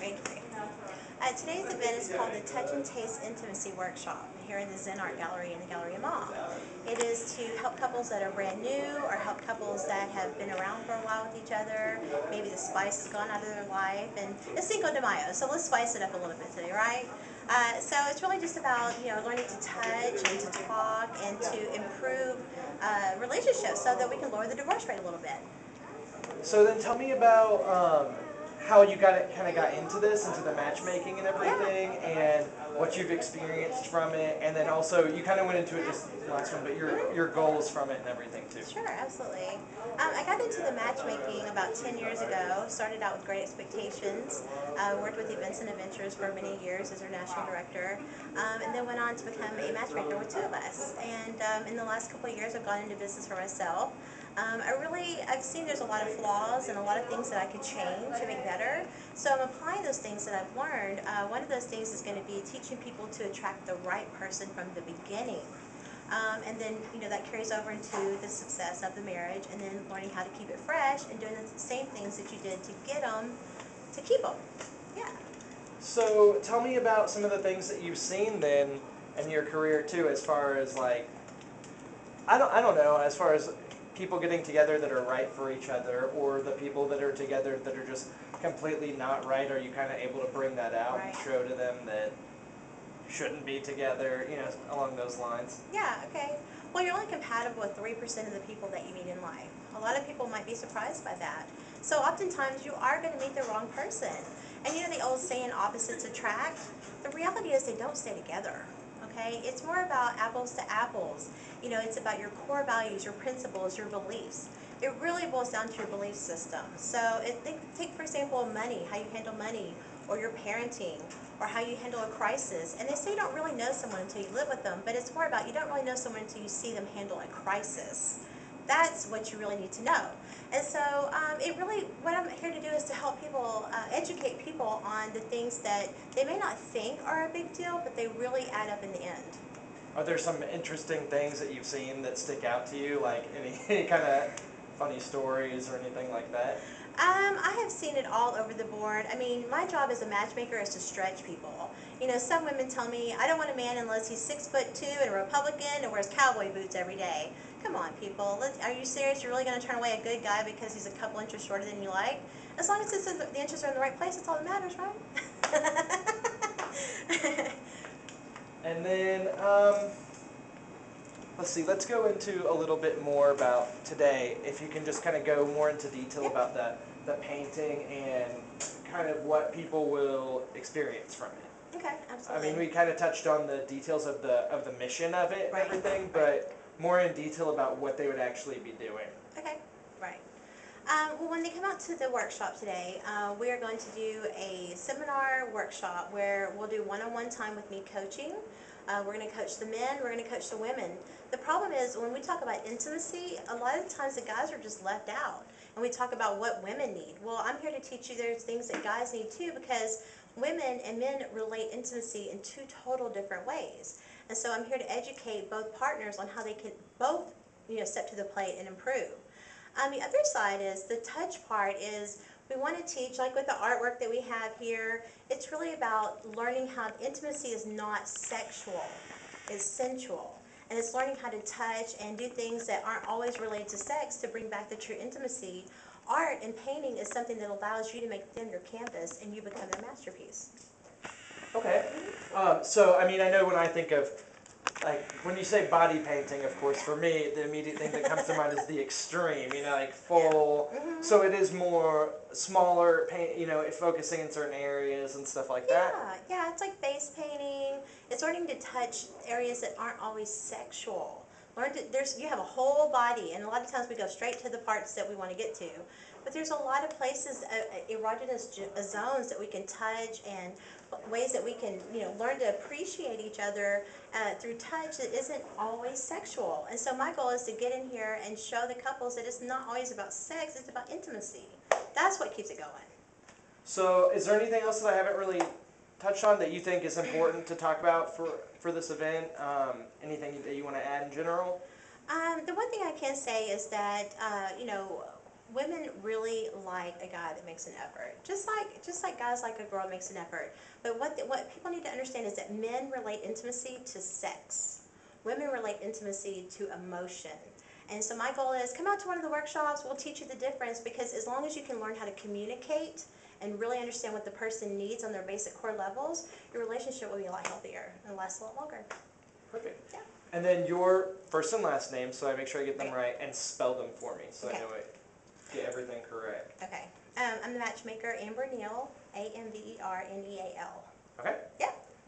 Great. Today's event is called the Touch and Taste Intimacy Workshop here in the Zen Art Gallery in the Galleria Mall. It is to help couples that are brand new or help couples that have been around for a while with each other. Maybe the spice has gone out of their life, and it's Cinco de Mayo, so let's spice it up a little bit today, right? So it's really just about learning to touch and to talk and to improve relationships so that we can lower the divorce rate a little bit. So then tell me about how you kind of got into this, into the matchmaking and everything, and what you've experienced from it, and then also you kind of went into it just last one, but your goals from it and everything too. Sure, absolutely. I got into the matchmaking about 10 years ago. Started out with Great Expectations. Worked with Events and Adventures for many years as their national director, and then went on to become a matchmaker with two of us. And in the last couple of years, I've gone into business for myself. I've seen there's a lot of flaws and a lot of things that I could change to make better. So I'm applying those things that I've learned. One of those things is going to be teaching people to attract the right person from the beginning. And then, that carries over into the success of the marriage, and then learning how to keep it fresh and doing the same things that you did to get them, to keep them. Yeah. So tell me about some of the things that you've seen then in your career too, as far as like, I don't know, as far as people getting together that are right for each other, or the people that are together that are just completely not right. Are you kind of able to bring that out and show to them that shouldn't be together, along those lines? Yeah, okay. Well, you're only compatible with 3% of the people that you meet in life. A lot of people might be surprised by that. So oftentimes you are going to meet the wrong person. And the old saying, opposites attract? The reality is they don't stay together. Okay? It's more about apples to apples. It's about your core values, your principles, your beliefs. It really boils down to your belief system. So take, for example, money, how you handle money, or your parenting, or how you handle a crisis. And they say you don't really know someone until you live with them, but it's more about you don't really know someone until you see them handle a crisis. That's what you really need to know. And so what I'm here to do is to help people, educate people on the things that they may not think are a big deal, but they really add up in the end. Are there some interesting things that you've seen that stick out to you, like any kind of funny stories or anything like that? I have seen it all over the board. I mean, my job as a matchmaker is to stretch people. Some women tell me, I don't want a man unless he's 6'2" and a Republican and wears cowboy boots every day. Come on, people. Are you serious? You're really going to turn away a good guy because he's a couple inches shorter than you like? As long as the inches are in the right place, that's all that matters, right? And then, let's see, let's go into a little bit more about today. If you can just kind of go more into detail about the painting and kind of what people will experience from it. Okay, absolutely. I mean, we kind of touched on the details of the mission of it and everything, but more in detail about what they would actually be doing. Okay, right. Well, when they come out to the workshop today, we are going to do a seminar workshop where we'll do one-on-one time with me coaching. We're going to coach the men, we're going to coach the women. The problem is when we talk about intimacy, a lot of the times the guys are just left out. And we talk about what women need. Well, I'm here to teach you there's things that guys need too, because women and men relate intimacy in two total different ways. And so I'm here to educate both partners on how they can both step to the plate and improve. The other side is the touch part is we want to teach, like with the artwork that we have here, it's really about learning how intimacy is not sexual, it's sensual. And it's learning how to touch and do things that aren't always related to sex to bring back the true intimacy. Art and painting is something that allows you to make them your canvas and you become their masterpiece. Okay. So, I mean, I know when I think of, like, when you say body painting, of course, for me, the immediate thing that comes to mind is the extreme, like full. Yeah. So it is more smaller paint, focusing in certain areas and stuff like that. Yeah, it's like face painting. It's learning to touch areas that aren't always sexual. You have a whole body, and a lot of times we go straight to the parts that we want to get to. But there's a lot of places, erogenous zones that we can touch, and ways that we can, learn to appreciate each other through touch that isn't always sexual. And so my goal is to get in here and show the couples that it's not always about sex, it's about intimacy. That's what keeps it going. So is there anything else that I haven't really touched on that you think is important to talk about for this event? Anything that you want to add in general? The one thing I can say is that, women really like a guy that makes an effort, just like guys like a girl that makes an effort. But what people need to understand is that men relate intimacy to sex. Women relate intimacy to emotion. And so my goal is, come out to one of the workshops, we'll teach you the difference, because as long as you can learn how to communicate and really understand what the person needs on their basic core levels, your relationship will be a lot healthier and last a lot longer. Perfect. Yeah. And then your first and last name, so I make sure I get them Okay. right, and spell them for me, so Okay. I know I get everything correct. Okay. I'm the Matchmaker Amber Neal, Amberneal. Okay. Yeah.